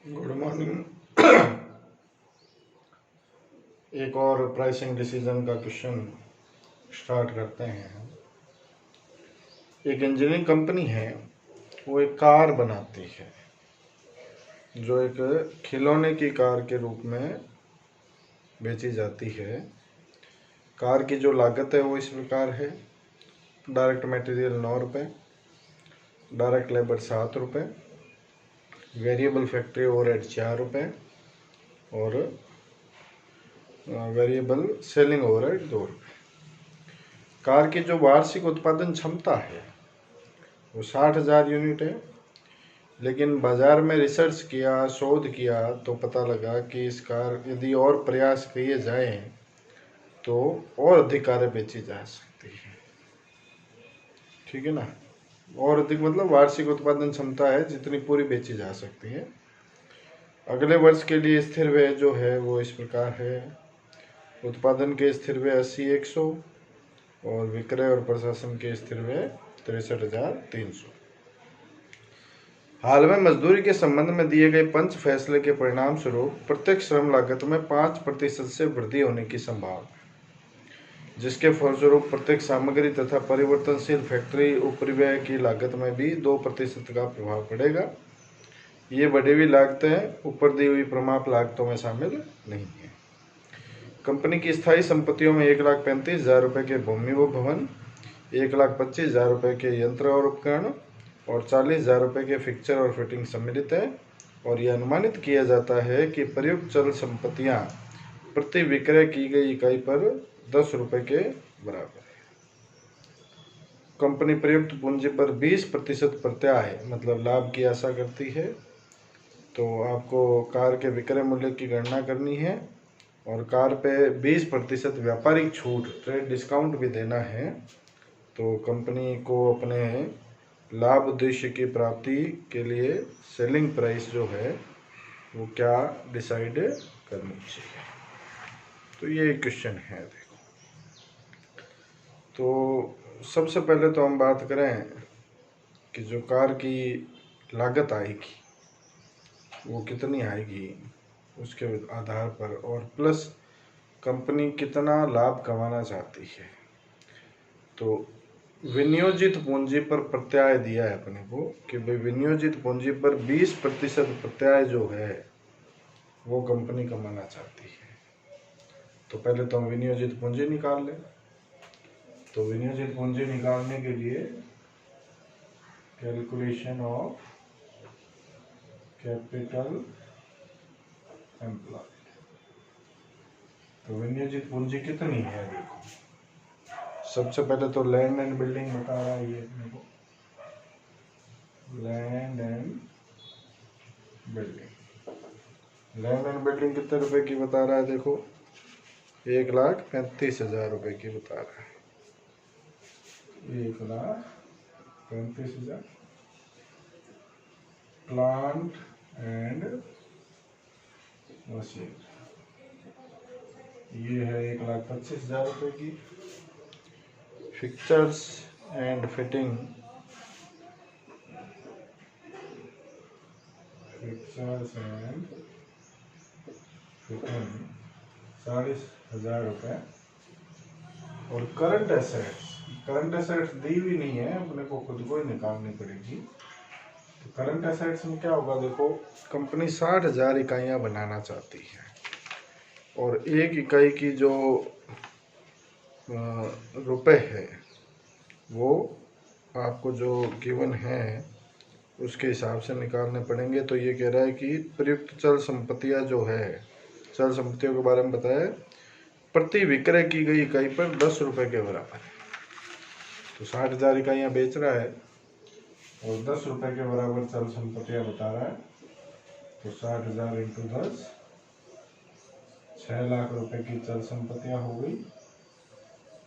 Good morning. एक और pricing decision का क्वेश्चन स्टार्ट करते हैं। एक इंजीनियरिंग कंपनी है, वो एक कार बनाती है जो एक खिलौने की कार के रूप में बेची जाती है। कार की जो लागत है वो इस प्रकार है: डायरेक्ट मटेरियल 9 रुपये, डायरेक्ट लेबर 7 रुपये, वेरिएबल फैक्ट्री ओवरहेड 4 रुपये और वेरिएबल सेलिंग ओवरहेड 2 रुपये। कार की जो वार्षिक उत्पादन क्षमता है वो 60,000 यूनिट है, लेकिन बाजार में रिसर्च किया, शोध किया तो पता लगा कि इस कार यदि और प्रयास किए जाएं तो और अधिक कारें बेची जा सकती है। ठीक है ना। और अधिक मतलब वार्षिक उत्पादन क्षमता है जितनी पूरी बेची जा सकती है। अगले वर्ष के लिए स्थिर व्यय जो है वो इस प्रकार है: उत्पादन के स्थिर व्यय 80,100 और विक्रय और प्रशासन के स्थिर व्यय 63,300। हाल में मजदूरी के संबंध में दिए गए पंच फैसले के परिणाम स्वरूप प्रत्यक्ष श्रम लागत में 5% से वृद्धि होने की संभावना, जिसके फलस्वरूप प्रत्येक सामग्री तथा परिवर्तनशील फैक्ट्री उपरिव्यय की लागत में भी 2% का प्रभाव पड़ेगा। ये बढ़ी हुई लागतें ऊपर दी हुई प्रमाप लागतों में शामिल नहीं है। कंपनी की स्थायी संपत्तियों में 1,35,000 रुपये के भूमि व भवन, 1,25,000 रुपये के यंत्र और उपकरण और 40,000 रुपये के फिक्चर और फिटिंग सम्मिलित है, और यह अनुमानित किया जाता है कि प्रयुक्त चल संपत्तियां प्रति विक्रय की गई इकाई पर 10 रुपये के बराबर है। कंपनी प्रयुक्त पूंजी पर 20% प्रत्याय मतलब लाभ की आशा करती है। तो आपको कार के विक्रय मूल्य की गणना करनी है और कार पे 20% व्यापारिक छूट, ट्रेड डिस्काउंट भी देना है। तो कंपनी को अपने लाभ उद्देश्य की प्राप्ति के लिए सेलिंग प्राइस जो है वो क्या डिसाइड करनी चाहिए। तो ये क्वेश्चन है। देखो, तो सबसे पहले तो हम बात करें कि जो कार की लागत आएगी वो कितनी आएगी उसके आधार पर, और प्लस कंपनी कितना लाभ कमाना चाहती है। तो विनियोजित पूंजी पर प्रत्याय दिया है अपने को कि भाई विनियोजित पूंजी पर 20% प्रत्याय जो है वो कंपनी कमाना चाहती है। तो पहले तो हम विनियोजित पूंजी निकाल लें। तो विनियोजित पूंजी निकालने के लिए कैलकुलेशन ऑफ कैपिटल एम्प्लॉयड। तो विनियोजित पूंजी कितनी है, देखो सबसे पहले तो लैंड एंड बिल्डिंग बता रहा है ये अपने को। लैंड एंड बिल्डिंग कितने रुपए की बता रहा है, देखो 1,35,000 रुपए की बता रहा है। 1,35,000। प्लांट एंड मशीन ये है 1,25,000 रुपए की। फिक्चर्स एंड फिटिंग 40,000 रुपए। और करंट एसेट्स दी हुई नहीं है, अपने को खुद को ही निकालनी पड़ेगी। तो करंट एसेट्स में क्या होगा, देखो कंपनी 60,000 इकाइयाँ बनाना चाहती है और एक इकाई की जो रुपए है वो आपको जो गिवन है उसके हिसाब से निकालने पड़ेंगे। तो ये कह रहा है कि प्रयुक्त चल संपत्तियां जो है, चल संपत्तियों के बारे में बताया, प्रति विक्रय की गई इकाई पर 10 रुपये के बराबर है। तो 60,000 इकाइयाँ बेच रहा है और 10 रुपये के बराबर चल संपत्तियां बता रहा है। तो 60,000 इंटू 10 6 लाख रुपए की चल संपत्तियां हो गई।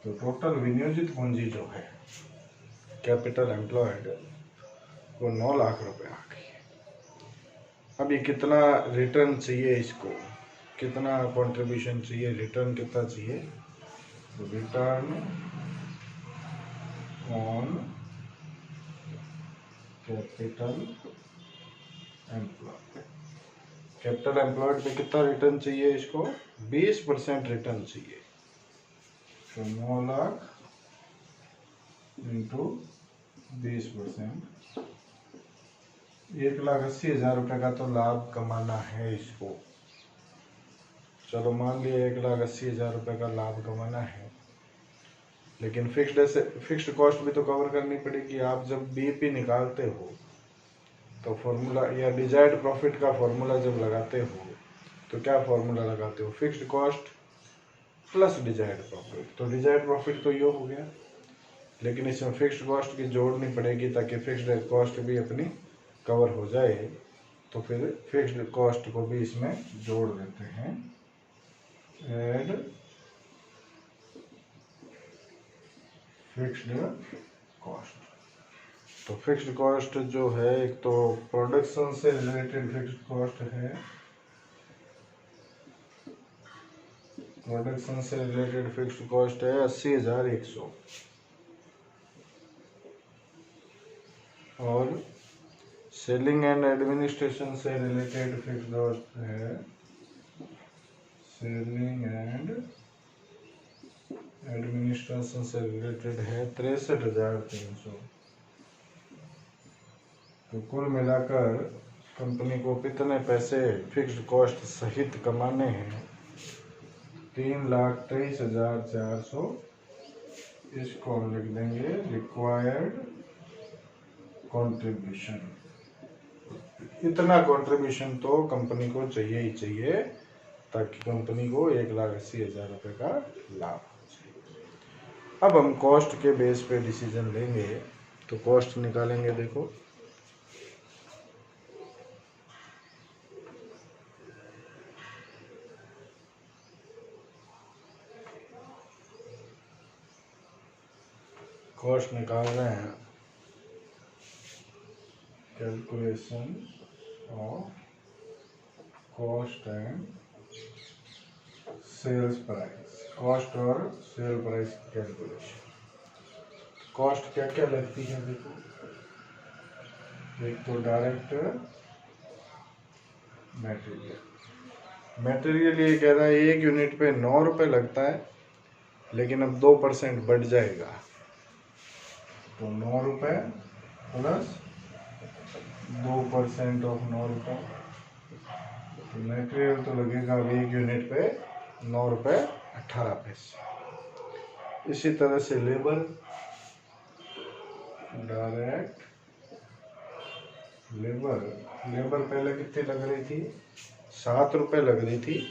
तो टोटल विनियोजित पूंजी जो है कैपिटल एम्प्लॉयड वो 9 लाख रुपए आ गई। अब ये कितना रिटर्न चाहिए, इसको कितना कंट्रीब्यूशन चाहिए, रिटर्न कितना चाहिए। तो return on capital employed capital employed पे कितना रिटर्न चाहिए इसको? 20% रिटर्न चाहिए। तो 9 लाख इंटू 20%, 1,80,000 रुपये का तो लाभ कमाना है इसको। चलो मान लिया 1,80,000 रुपये का लाभ कमाना है, लेकिन फिक्स्ड कॉस्ट भी तो कवर करनी पड़ेगी। आप जब बीईपी निकालते हो तो फॉर्मूला या डिजायर्ड प्रॉफिट का फॉर्मूला जब लगाते हो तो क्या फॉर्मूला लगाते हो? Fixed cost plus desired profit. तो डिजायर्ड प्रॉफिट तो ये हो गया, लेकिन इसमें फिक्स्ड कॉस्ट की जोड़नी पड़ेगी ताकि फिक्स्ड कॉस्ट भी अपनी कवर हो जाए। तो फिर फिक्स्ड कॉस्ट को भी इसमें जोड़ देते हैं, एड फिक्स्ड कॉस्ट। तो फिक्स्ड कॉस्ट जो है, एक तो प्रोडक्शन से रिलेटेड फिक्स्ड कॉस्ट है, प्रोडक्शन से रिलेटेड फिक्स्ड कॉस्ट है 80,100, और सेलिंग एंड एडमिनिस्ट्रेशन से रिलेटेड फिक्स्ड कॉस्ट है, सेलिंग एंड एडमिनिस्ट्रेशन से रिलेटेड है 63,300। तो कुल मिलाकर कंपनी को कितने पैसे फिक्स्ड कॉस्ट सहित कमाने हैं? 3,23,400। इसको हम लिख देंगे रिक्वायर्ड कंट्रीब्यूशन। इतना कंट्रीब्यूशन तो कंपनी को चाहिए ही चाहिए ताकि कंपनी को 1,80,000 रुपये का लाभ हो जाए। अब हम कॉस्ट के बेस पे डिसीजन लेंगे, तो कॉस्ट निकालेंगे। देखो कॉस्ट निकाल रहे हैं, calculation of cost and sales price, cost और सेल प्राइस की कैलकुलेशन। कॉस्ट क्या क्या लगती है? देखो, एक तो डायरेक्ट मटेरियल ये कह रहा है 1 यूनिट पे 9 रुपये लगता है, लेकिन अब 2% बढ़ जाएगा। तो 9 रुपये प्लस 2% ऑफ 9 रुपये, तो मटेरियल तो लगेगा अब 1 यूनिट पे 9 रुपये 18 पैसे। इसी तरह से लेबर, डायरेक्ट लेबर पहले कितनी लग रही थी? 7 रुपये लग रही थी,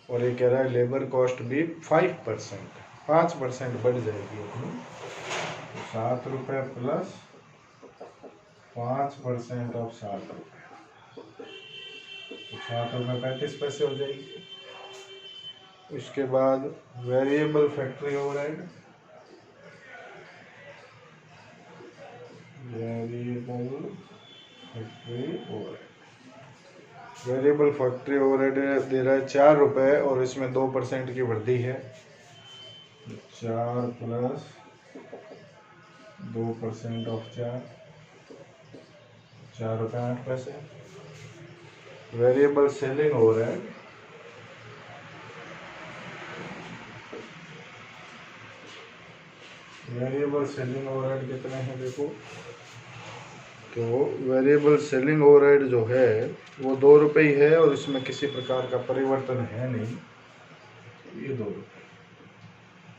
और ये कह रहा है लेबर कॉस्ट भी 5% बढ़ जाएगी अपनी। 7 रुपये प्लस 5% ऑफ 7 रुपये, तो 7 रुपये 35 पैसे हो जाएगी। उसके बाद variable factory overhead, variable factory overhead दे रहा है 4 रुपये, और इसमें 2% की वृद्धि है। 4 प्लस 2% ऑफ 4 रुपये 8 पैसे। Variable selling overhead, variable selling overhead कितने हैं? देखो, तो वेरिएबल सेलिंग ओवरहेड जो है वो 2 रुपये ही है, और इसमें किसी प्रकार का परिवर्तन है नहीं, ये 2 रुपये।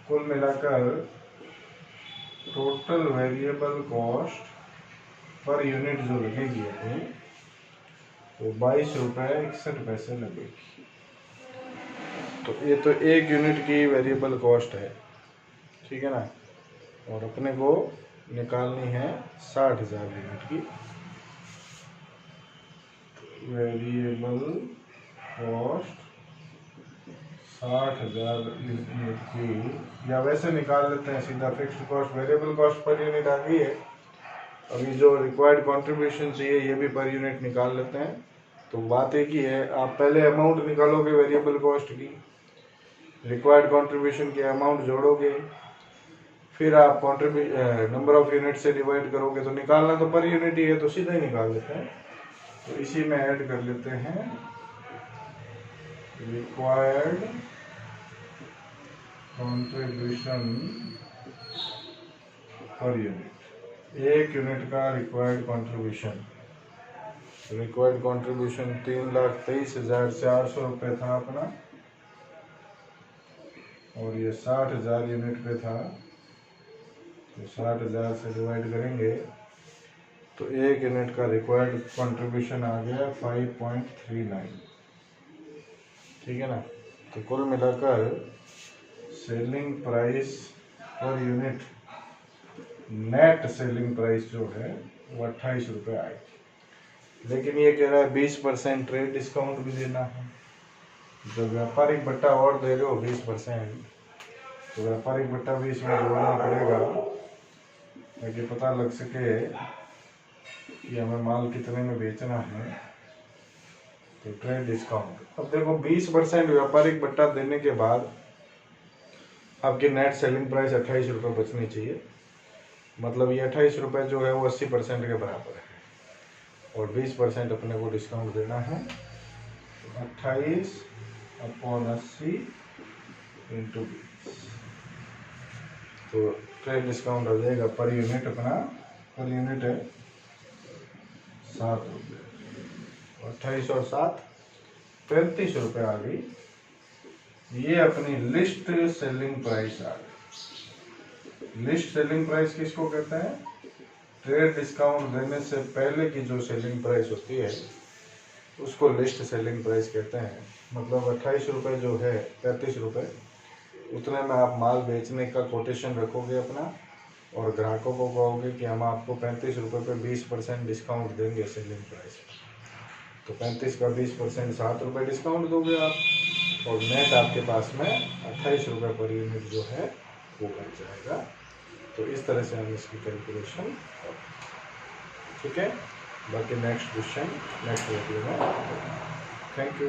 कुल मिलाकर total variable cost per unit जो लगेगी अपनी, वो 22 रुपये 61 पैसे लगेगी। तो ये तो 1 यूनिट की वेरिएबल कॉस्ट है, ठीक है ना, और अपने को निकालनी है 60,000 यूनिट की वेरिएबल कॉस्ट। 60,000 यूनिट की, या वैसे निकाल लेते हैं सीधा fixed cost. Variable cost per unit आ गई है, अभी जो रिक्वायर्ड कंट्रीब्यूशन चाहिए ये भी पर यूनिट निकाल लेते हैं। तो बात एक ही है, आप पहले अमाउंट निकालोगे वेरिएबल कॉस्ट की, रिक्वायर्ड कंट्रीब्यूशन की अमाउंट जोड़ोगे, फिर आप नंबर ऑफ यूनिट से डिवाइड करोगे, तो निकालना तो पर यूनिट ही है, तो सीधा ही निकाल लेते हैं। तो इसी में ऐड कर लेते हैं required contribution per unit, 1 unit का रिक्वायर्ड कंट्रीब्यूशन। रिक्वायर्ड कंट्रीब्यूशन 3,23,400 रुपये था अपना, और ये 60,000 यूनिट पे था, तो 60,000 से डिवाइड करेंगे तो 1 यूनिट का रिक्वायर्ड कंट्रीब्यूशन आ गया 5.39। ठीक है ना। तो कुल मिलाकर selling price per unit, net selling price जो है वो 28 रुपये आएगी। लेकिन ये कह रहा है 20% ट्रेड डिस्काउंट भी देना है। जो व्यापारिक बट्टा और दे रहे हो 20%, तो व्यापारिक बट्टा भी इसमें जोड़ना पड़ेगा ताकि पता लग सके कि हमें माल कितने में बेचना है। तो ट्रेड डिस्काउंट, अब देखो 20% व्यापारिक बट्टा देने के बाद आपकी नेट सेलिंग प्राइस 28 रुपये बचनी चाहिए। मतलब ये 28 रुपये जो है वो 80% के बराबर है, और 20% अपने को डिस्काउंट देना है। 28/80 × 20, तो ट्रेड डिस्काउंट आ जाएगा पर यूनिट, अपना पर यूनिट है 7 रुपये। 28 और 7 35 रुपये आ गई। ये अपनी लिस्ट सेलिंग प्राइस आ गई। लिस्ट सेलिंग प्राइस किसको कहते हैं? ट्रेड डिस्काउंट देने से पहले की जो सेलिंग प्राइस होती है उसको लिस्ट सेलिंग प्राइस कहते हैं। मतलब 28 रुपये जो है 35 रुपये, उतने में आप माल बेचने का कोटेशन रखोगे अपना, और ग्राहकों को कहोगे कि हम आपको 35 रुपये पे 20% डिस्काउंट देंगे सेलिंग प्राइस। तो 35 का 20% 7 रुपये डिस्काउंट दोगे आप, और नेट आपके पास में 28 रुपये पर यूनिट जो है वो बच जाएगा। तो इस तरह से हम इसकी कैलकुलेशन, ठीक है। बाकी नेक्स्ट क्वेश्चन नेक्स्ट वीडियो में। Thank you.